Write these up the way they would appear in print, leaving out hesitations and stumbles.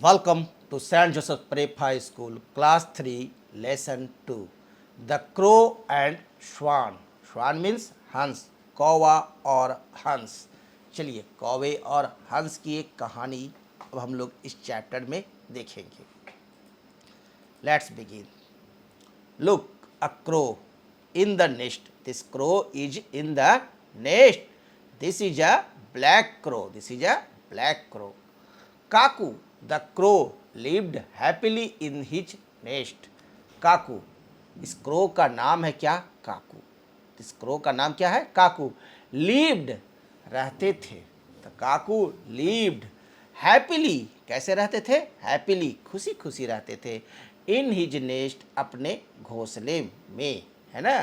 Welcome to St. Joseph Prep High School, Class 3, Lesson 2. The Crow and Swan. Swan means हंस, कौवा और हंस. चलिए कौवे और हंस की एक कहानी अब हम लोग इस चैप्टर में देखेंगे. Let's begin. Look, a crow in the nest. This crow is in the nest. This is a black crow. This is a black crow. Kaku, the crow, lived happily in his nest. काकू, इस crow का नाम है क्या? काकू. इस crow का नाम क्या है? काकू. lived, रहते थे. तो काकू lived happily, कैसे रहते थे? happily, खुशी खुशी रहते थे. in his nest, अपने घोंसले में, है ना.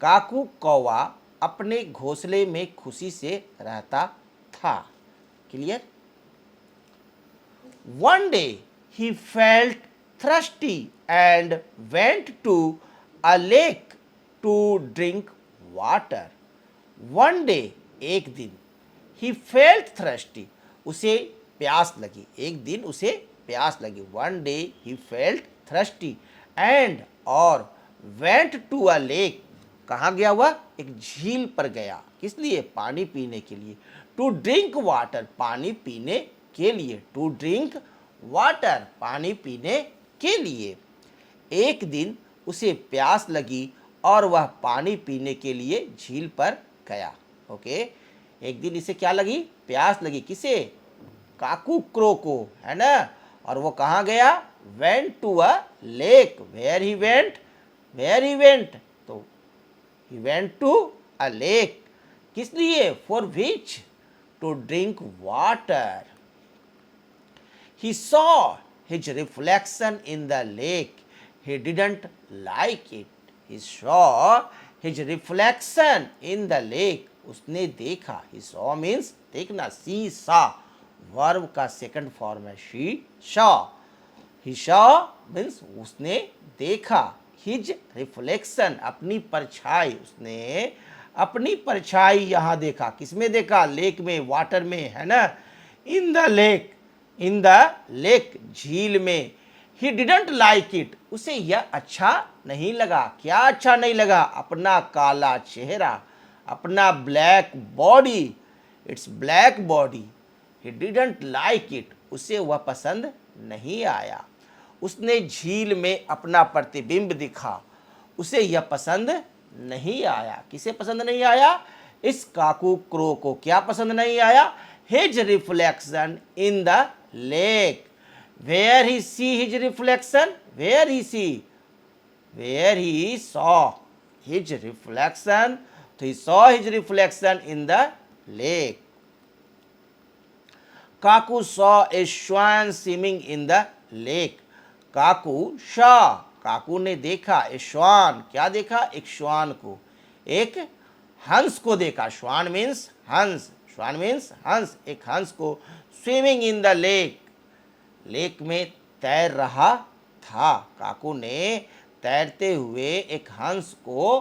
काकू कौवा अपने घोंसले में खुशी से रहता था. Clear? One day he felt thirsty and went to a lake to drink water. One day, एक दिन, he felt thirsty, उसे प्यास लगी. एक दिन उसे प्यास लगी. One day he felt thirsty and और went to a lake, कहाँ गया हुआ? एक झील पर गया. किस लिए? पानी पीने के लिए. To drink water, पानी पीने के लिए. To drink water, पानी पीने के लिए. एक दिन उसे प्यास लगी और वह पानी पीने के लिए झील पर गया. ओके, एक दिन इसे क्या लगी? प्यास लगी. किसे? काकू क्रो को, है ना. और वो कहाँ गया? went to a lake. where he went? where he went? तो he went to a lake. किस लिए? for which? to drink water. He saw his reflection in the lake. He didn't like it. He saw his reflection in the lake. उसने देखा. He saw means देखना. She saw, verb का second form है. She saw. He saw means उसने देखा. His reflection, अपनी परछाई. उसने अपनी परछाई यहाँ देखा. किसमें देखा? लेक में, वाटर में, है ना. In the lake, in the lake, झील में. He didn't like it. उसे यह अच्छा नहीं लगा. क्या अच्छा नहीं लगा? अपना काला चेहरा, अपना black body. It's black body. He didn't like it. उसे वह पसंद नहीं आया. उसने झील में अपना प्रतिबिंब दिखा. उसे यह पसंद नहीं आया. किसे पसंद नहीं आया? इस काकू क्रो को क्या पसंद नहीं आया? His reflection in the lake. Where he see his reflection? Where he see? Where he saw his reflection. So he saw his reflection in the lake. Kaku saw a swan swimming in the lake. Kaku saw, काकू ने देखा. ए श्वान, क्या देखा? एक श्वान को, एक हंस को देखा. श्वान मीन्स हंस. श्वान मीन्स हंस. एक हंस को. Swimming in the lake, lake में तैर रहा था. काकू ने तैरते हुए एक हंस को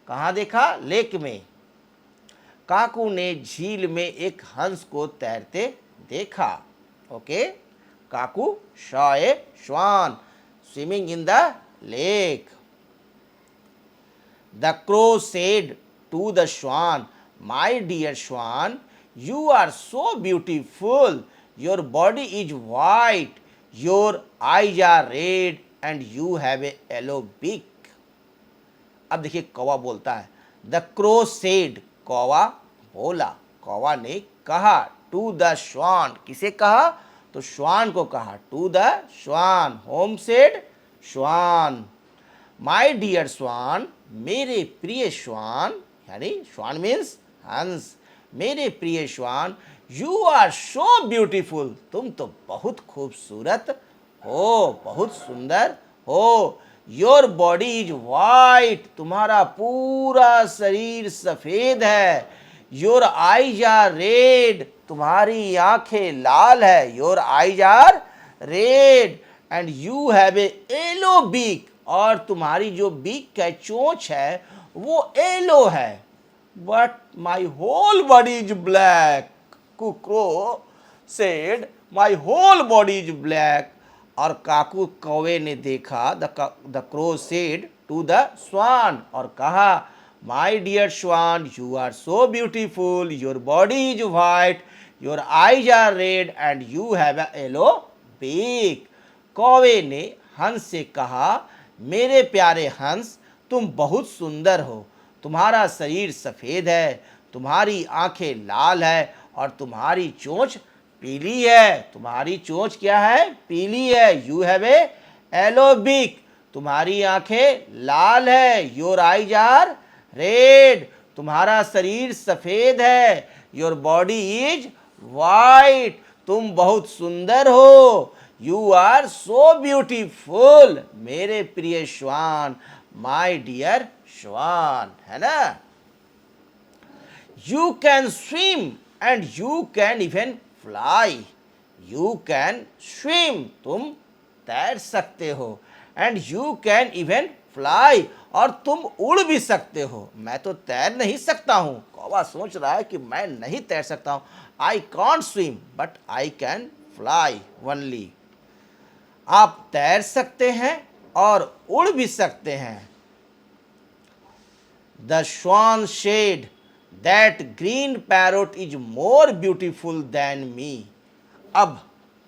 कहाँ देखा? लेक में. काकू ने झील में एक हंस को तैरते देखा. Okay, Kaku saw a swan swimming in the lake. The crow said to the swan, my dear swan, you are so beautiful. Your body is white, your eyes are red and you have a yellow beak. अब देखिए कौवा बोलता है. The crow said, कौवा बोला. कौवा ने कहा. To the swan, किसे कहा? तो श्वान को कहा. To the swan. Whom said? श्वान. My dear swan, मेरे प्रिय श्वान, यानी श्वान मीन्स हंस. मेरे प्रिय श्वान, you are so beautiful. तुम तो बहुत खूबसूरत हो, बहुत सुंदर हो. Your body is white. तुम्हारा पूरा शरीर सफेद है. Your eyes are red. तुम्हारी आंखें लाल है. Your eyes are red and you have a yellow beak. और तुम्हारी जो बीक है, चोंच है, वो येलो है. But my whole body is black. Crow said, my whole body is black. और काकू कौवे ने देखा, the crow said to the swan, और कहा, my dear swan, you are so beautiful, your body is white, your eyes are red and you have a yellow beak. कौवे ने हंस से कहा, मेरे प्यारे हंस, तुम बहुत सुंदर हो, तुम्हारा शरीर सफ़ेद है, तुम्हारी आंखें लाल है और तुम्हारी चोंच पीली है। तुम्हारी चोंच क्या है? पीली है। You have a yellow beak, तुम्हारी आंखें लाल है। योर आईज आर रेड, तुम्हारा शरीर सफ़ेद है। योर बॉडी इज वाइट, तुम बहुत सुंदर हो। यू आर सो ब्यूटीफुल, मेरे प्रिय श्वान, माई डियर श्वान, है ना। You can swim and you can even fly. You can swim, तुम तैर सकते हो, and you can even fly, और तुम उड़ भी सकते हो। मैं तो तैर नहीं सकता हूँ। कौवा सोच रहा है कि मैं नहीं तैर सकता हूँ। I can't swim but I can fly only. आप तैर सकते हैं और उड़ भी सकते हैं। The swan said that green parrot is more beautiful than me. अब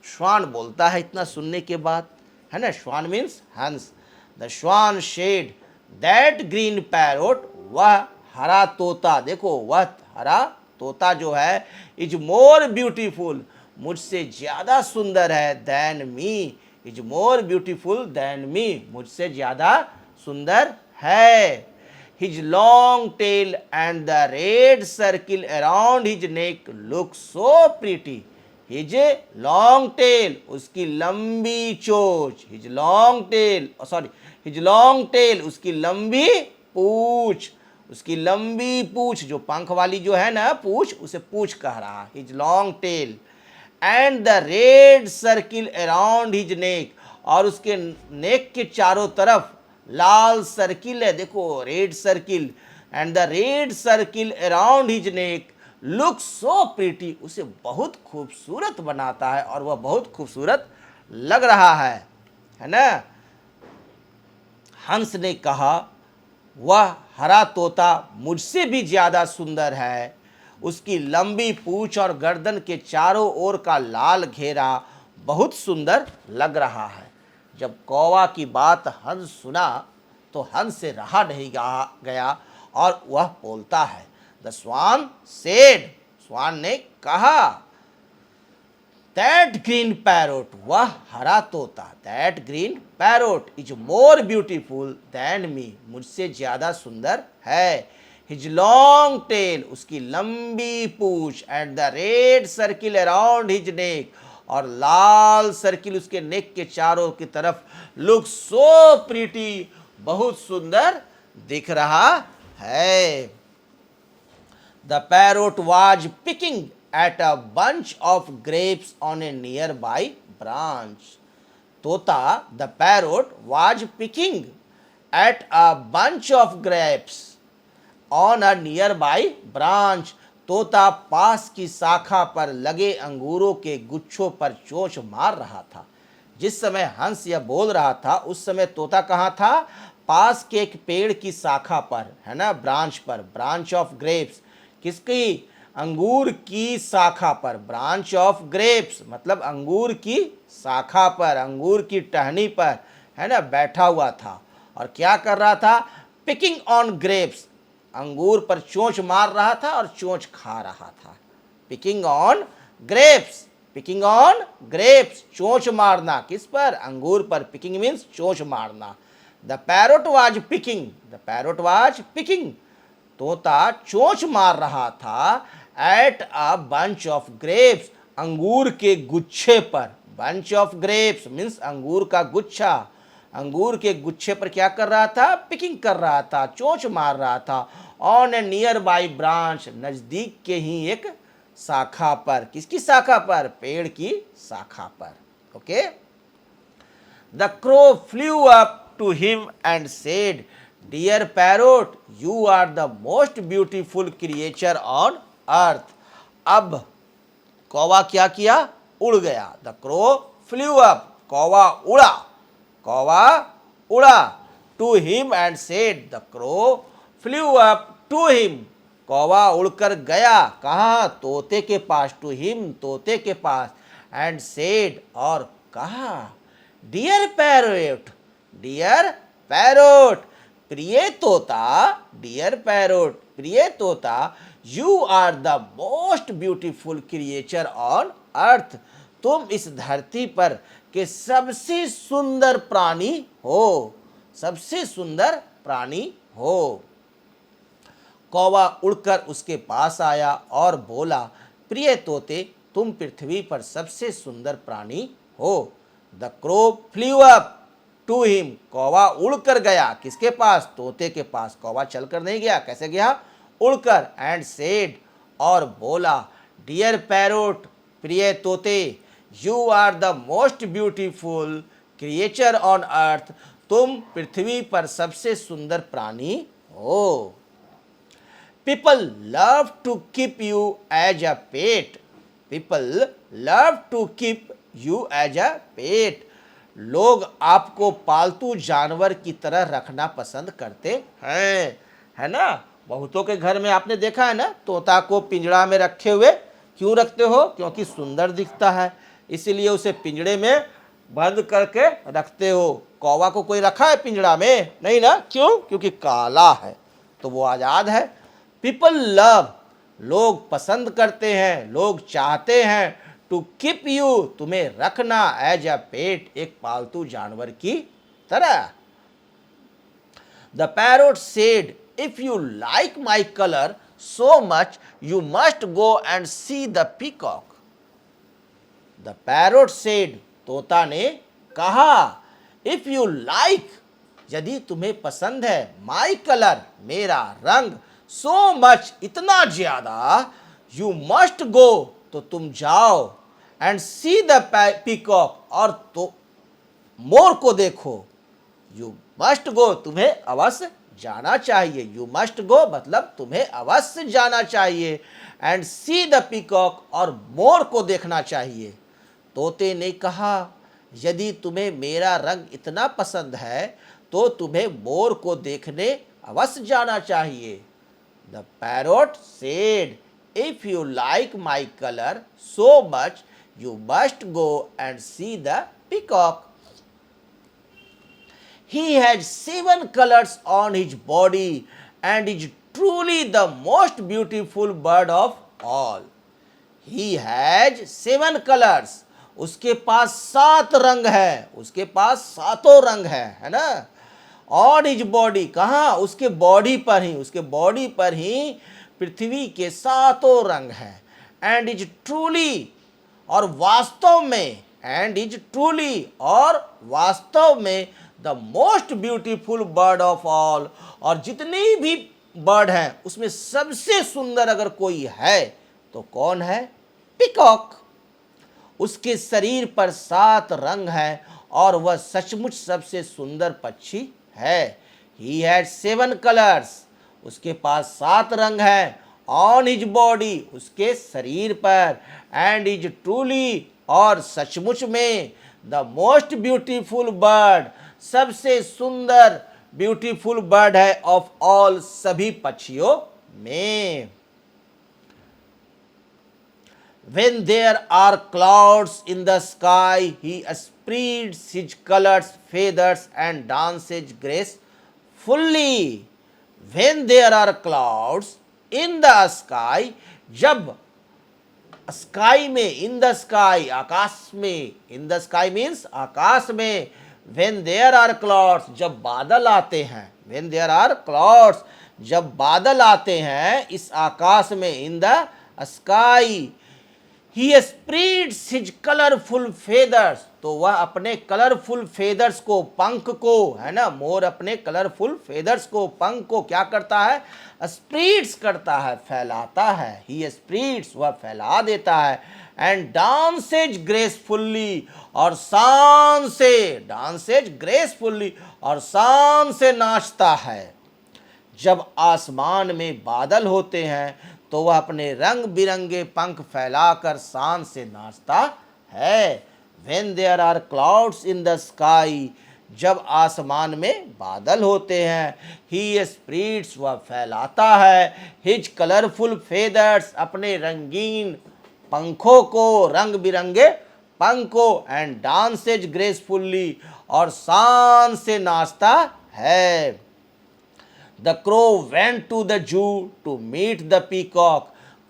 श्वान बोलता है इतना सुनने के बाद, है ना। श्वान मीन्स हंस। द श्वान शेड दैट ग्रीन पैरोट, वह हरा तोता, देखो वह हरा तोता जो है, इज मोर ब्यूटीफुल, मुझसे ज़्यादा सुंदर है। Than me, is more beautiful than मी, मुझसे ज़्यादा सुंदर है। His long tail and the red circle around his neck look so pretty. His long tail, उसकी लंबी चोंच, his long tail, his long tail, उसकी लंबी पूंछ, उसकी लंबी पूंछ, जो पंख वाली जो है ना पूंछ, उसे पूंछ कह रहा। His long tail and the red circle around his neck, और उसके नेक के चारों तरफ लाल सर्किल है, देखो red circle, and the red circle around his neck look so pretty, उसे बहुत खूबसूरत बनाता है और वह बहुत खूबसूरत लग रहा है ना। हंस ने कहा, वह हरा तोता मुझसे भी ज़्यादा सुंदर है। उसकी लंबी पूंछ और गर्दन के चारों ओर का लाल घेरा बहुत सुंदर लग रहा है। जब कौवा की बात हंस सुना तो हंस से रहा नहीं गया और वह बोलता है, द स्वान सेड, स्वान ने कहा, दैट ग्रीन पैरोट, वह हरा तोता, that green parrot is more beautiful than मी, मुझसे ज़्यादा सुंदर है। हिज लॉन्ग टेल, उसकी लंबी पूंछ, and the red circle around his neck, और लाल सर्किल उसके नेक के चारों की तरफ, लुक सो प्रीटी, बहुत सुंदर दिख रहा है। The parrot was picking at a bunch of grapes on a nearby branch. तोता, the parrot was picking at a bunch of grapes on a nearby branch. तोता पास की शाखा पर लगे अंगूरों के गुच्छों पर चोंच मार रहा था। जिस समय हंस यह बोल रहा था उस समय तोता कहाँ था? पास के एक पेड़ की शाखा पर, है ना, ब्रांच पर, ब्रांच ऑफ ग्रेप्स, किसकी? अंगूर की शाखा पर, ब्रांच ऑफ ग्रेप्स मतलब अंगूर की शाखा पर, अंगूर की टहनी पर, है ना, बैठा हुआ था। और क्या कर रहा था? पिकिंग ऑन ग्रेप्स, अंगूर पर चोंच मार रहा था और चोंच खा रहा था। Picking on grapes, picking on grapes, चोंच मारना, किस पर? अंगूर पर। पिकिंग मीन्स चोंच मारना। The parrot was picking, the parrot was picking, तोता चोंच मार रहा था eight a bunch of grapes, अंगूर के गुच्छे पर। बंच ऑफ ग्रेप्स मीन्स अंगूर का गुच्छा, अंगूर के गुच्छे पर क्या कर रहा था? पिकिंग कर रहा था, चोंच मार रहा था। On a nearby branch, नज़दीक के ही एक शाखा पर। किसकी शाखा पर? पेड़ की शाखा पर। Okay. The crow flew up to him and said, dear parrot, you are the most beautiful creature on earth. अब कौवा क्या किया? उड़ गया। द क्रो फ्लू अप, कौवा उड़ा, कौवा उड़ा to him and said, the crow flew up to him, कौवा उड़कर गया कहाँ, तोते के पास, टू हिम, तोते के पास, एंड सेड, और कहा, डियर पैरोट, डियर पैरोट, प्रिय तोता, डियर पैरोट, प्रिय तोता, you are the most beautiful creature on earth, तुम इस धरती पर के सबसे सुंदर प्राणी हो, सबसे सुंदर प्राणी हो। कौवा उड़कर उसके पास आया और बोला, प्रिय तोते, तुम पृथ्वी पर सबसे सुंदर प्राणी हो। The crow flew up to him, कौवा उड़कर गया किसके पास, तोते के पास। कौवा चलकर नहीं गया, कैसे गया, उड़कर, एंड सेड, और बोला, डियर पैरोट, प्रिय तोते, you are the most beautiful creature on earth, तुम पृथ्वी पर सबसे सुंदर प्राणी हो। People love to keep you as a pet. People love to keep you as a pet. लोग आपको पालतू जानवर की तरह रखना पसंद करते हैं, है ना। बहुतों के घर में आपने देखा है ना, तोता को पिंजड़ा में रखे हुए। क्यों रखते हो, क्योंकि सुंदर दिखता है, इसीलिए उसे पिंजड़े में बंद करके रखते हो। कौवा को कोई रखा है पिंजड़ा में, नहीं ना, क्यों, क्योंकि काला है, तो वो आज़ाद है। पीपल लव, लोग पसंद करते हैं, लोग चाहते हैं, टू कीप यू, तुम्हें रखना, एज अ पेट, एक पालतू जानवर की तरह। The parrot said, if you like my colour so much you must go and see the peacock. The parrot said, तोता ने कहा, इफ यू लाइक, यदि तुम्हें पसंद है, माई कलर, मेरा रंग, सो मच, इतना ज्यादा, यू मस्ट गो, तो तुम जाओ, एंड सी द पीकॉक, और तो मोर को देखो। यू मस्ट गो, तुम्हें अवश्य जाना चाहिए। यू मस्ट गो मतलब तुम्हें अवश्य जाना चाहिए, एंड सी द पीकॉक, और मोर को देखना चाहिए। तोते ने कहा, यदि तुम्हें मेरा रंग इतना पसंद है तो तुम्हें मोर को देखने अवश्य जाना चाहिए। The parrot said, if you like my colour so much you must go and see the peacock. He had 7 colors on his body and is truly the most beautiful bird of all. He has 7 colors. उसके पास 7 रंग है, उसके पास सातों रंग है ना। On his body, कहाँ, उसके बॉडी पर ही, उसके बॉडी पर ही पृथ्वी के सातों रंग हैं। एंड इज ट्रूली, और वास्तव में, एंड इज ट्रूली, और वास्तव में, the most beautiful bird of all, और जितनी भी बर्ड हैं उसमें सबसे सुंदर अगर कोई है तो कौन है, पीकॉक। उसके शरीर पर 7 रंग हैं और वह सचमुच सबसे सुंदर पक्षी है। ही हैड 7 कलर्स, उसके पास 7 रंग हैं। ऑन हिज बॉडी, उसके शरीर पर। एंड इज ट्रूली, और सचमुच में, द मोस्ट ब्यूटीफुल बर्ड, सबसे सुंदर ब्यूटीफुल बर्ड है ऑफ ऑल, सभी पक्षियों में। When there are clouds in the sky, he spreads his colors, feathers and dances gracefully. When there are clouds in the sky, जब sky में, in the sky, आकाश में, in the sky means आकाश में, when there are clouds, जब बादल आते हैं, when there are clouds, जब बादल आते हैं इस आकाश में, in the sky, he spreads his colorful feathers, तो वह अपने कलरफुल फेदर्स को, पंख को, है ना, मोर अपने कलरफुल फेदर्स को, पंख को क्या करता है, स्प्रीड्स करता है, फैलाता है। ही स्प्रीड्स, वह फैला देता है। एंड डांसेज ग्रेसफुल्ली, और शान से, डांसेज ग्रेसफुल्ली, और शान से नाचता है। जब आसमान में बादल होते हैं तो वह अपने रंग बिरंगे पंख फैलाकर शान से नाचता है। When there are clouds in the sky, जब आसमान में बादल होते हैं, he spreads, वह फैलाता है, his colorful feathers, अपने रंगीन पंखों को, रंग बिरंगे पंखों, and dances gracefully, और शान से नाचता है। The crow went to the zoo to meet the peacock.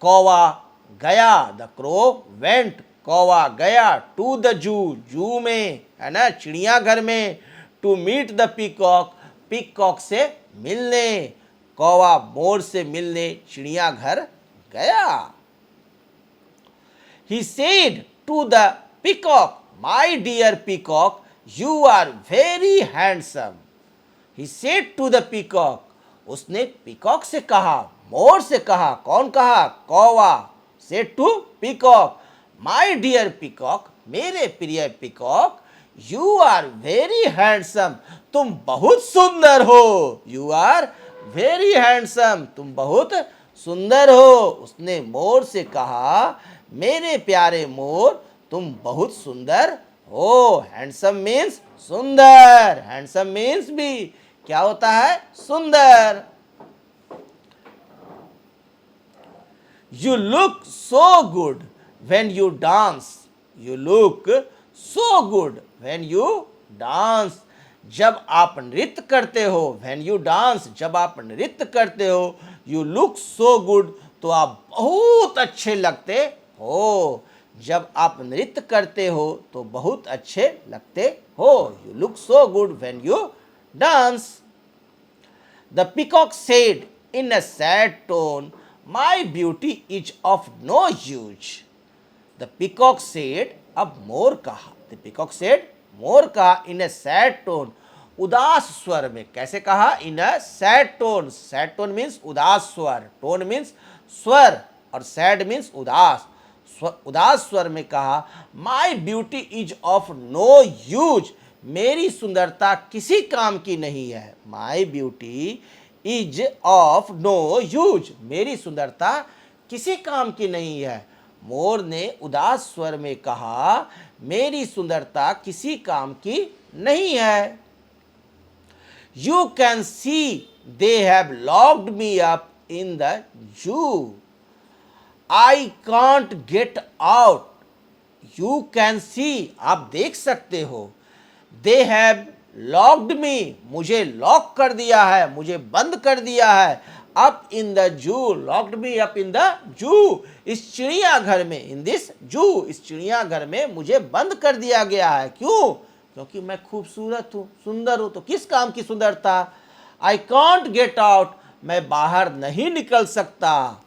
कौवा गया, the crow went, कौवा गया, to the zoo, जू में है ना, चिड़ियाघर में, to meet the peacock, peacock से मिलने, कौवा मोर से मिलने चिड़ियाघर गया। He said to the peacock, my dear peacock, you are very handsome. He said to the peacock, उसने पीकॉक से कहा, मोर से कहा, कौन कहा, कौवा, said to peacock, my dear peacock, मेरे प्रिय peacock, you are very handsome, तुम बहुत सुंदर हो, you are very handsome, तुम बहुत सुंदर हो। उसने मोर से कहा, मेरे प्यारे मोर, तुम बहुत सुंदर हो। हैंडसम मीन्स सुंदर, हैंडसम मीन्स भी क्या होता है, सुंदर। You look so good when you dance. You look so good when you dance. जब आप नृत्य करते हो, when you dance, जब आप नृत्य करते हो, you look so good, तो आप बहुत अच्छे लगते हो। जब आप नृत्य करते हो तो बहुत अच्छे लगते हो। You look so good when you dance. The peacock said in a sad tone, my beauty is of no use. The peacock said, अब मोर कहा, the peacock said, मोर कहा, in a sad tone, उदास स्वर में। कैसे कहा, in a sad tone, sad tone means उदास स्वर, tone means स्वर, और sad means उदास, उदास स्वर में कहा, my beauty is of no use, मेरी सुंदरता किसी काम की नहीं है। My beauty is of no use, मेरी सुंदरता किसी काम की नहीं है। मोर ने उदास स्वर में कहा, मेरी सुंदरता किसी काम की नहीं है। You can see they have locked me up in the zoo. I can't get out. You can see, आप देख सकते हो, they have locked me, मुझे लॉक कर दिया है, मुझे बंद कर दिया है, up in the zoo, locked me up in the zoo, इस चिड़ियाघर में, in this zoo, इस चिड़ियाघर में मुझे बंद कर दिया गया है। क्यों? क्योंकि मैं खूबसूरत हूँ, सुंदर हूँ। तो किस काम की सुंदरता? I can't get out, मैं बाहर नहीं निकल सकता।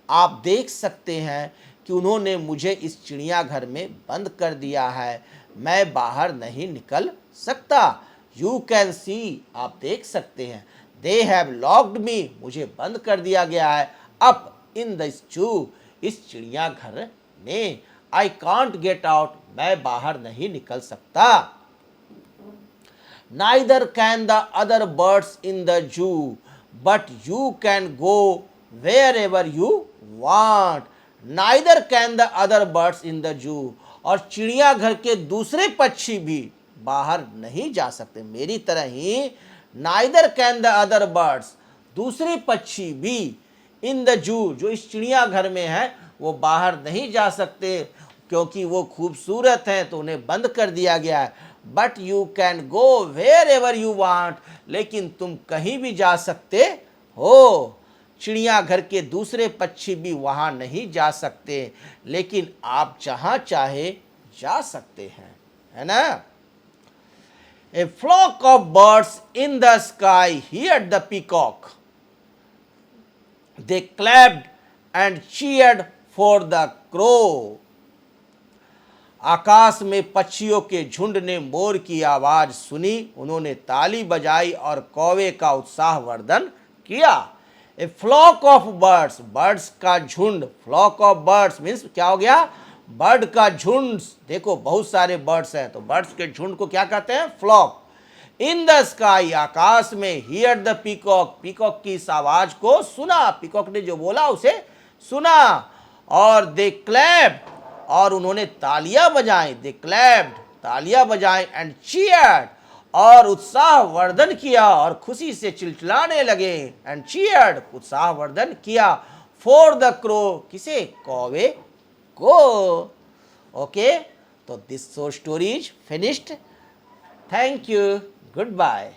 आप देख सकते हैं कि उन्होंने मुझे इस चिड़ियाघर में बंद कर दिया है, मैं बाहर नहीं निकल सकता। You can see, आप देख सकते हैं, they have locked me, मुझे बंद कर दिया गया है, up in the zoo, इस चिड़ियाघर में। I can't get out, मैं बाहर नहीं निकल सकता। Neither can the other birds in the zoo, but you can go wherever you want. Neither can the other birds in the zoo, और चिड़ियाघर के दूसरे पक्षी भी बाहर नहीं जा सकते। मेरी तरह ही neither can the other birds, दूसरे पक्षी भी in the zoo, जो इस चिड़ियाघर में है, वो बाहर नहीं जा सकते क्योंकि वो खूबसूरत हैं, तो उन्हें बंद कर दिया गया है। But you can go wherever you want, लेकिन तुम कहीं भी जा सकते हो। चिड़ियाघर के दूसरे पक्षी भी वहाँ नहीं जा सकते, लेकिन आप जहाँ चाहे जा सकते हैं, है ना। A flock of birds in the sky heard the peacock. They clapped and cheered for the crow. आकाश में पक्षियों के झुंड ने मोर की आवाज सुनी, उन्होंने ताली बजाई और कौवे का उत्साहवर्धन किया। ए फ्लॉक ऑफ बर्ड्स, बर्ड्स का झुंड, फ्लॉक ऑफ बर्ड्स मीन्स क्या हो गया, बर्ड का झुंड। देखो बहुत सारे बर्ड्स हैं, तो बर्ड्स के झुंड को क्या कहते हैं, फ्लॉक। इन द स्काई, आकाश में, हियर द पीकॉक, पीकॉक की इस आवाज को सुना, पीकॉक ने जो बोला उसे सुना। और दे क्लैप, और उन्होंने तालियां बजाएं, दे क्लैप्ड, तालियां बजाएं एंड चीयर्ड, और उत्साहवर्धन किया और खुशी से चिल्लाने लगे, एंड चीयर्ड, उत्साहवर्धन किया, फॉर द क्रो, किसे, कौवे को। ओके, तो this short story is finished. Thank you, good bye.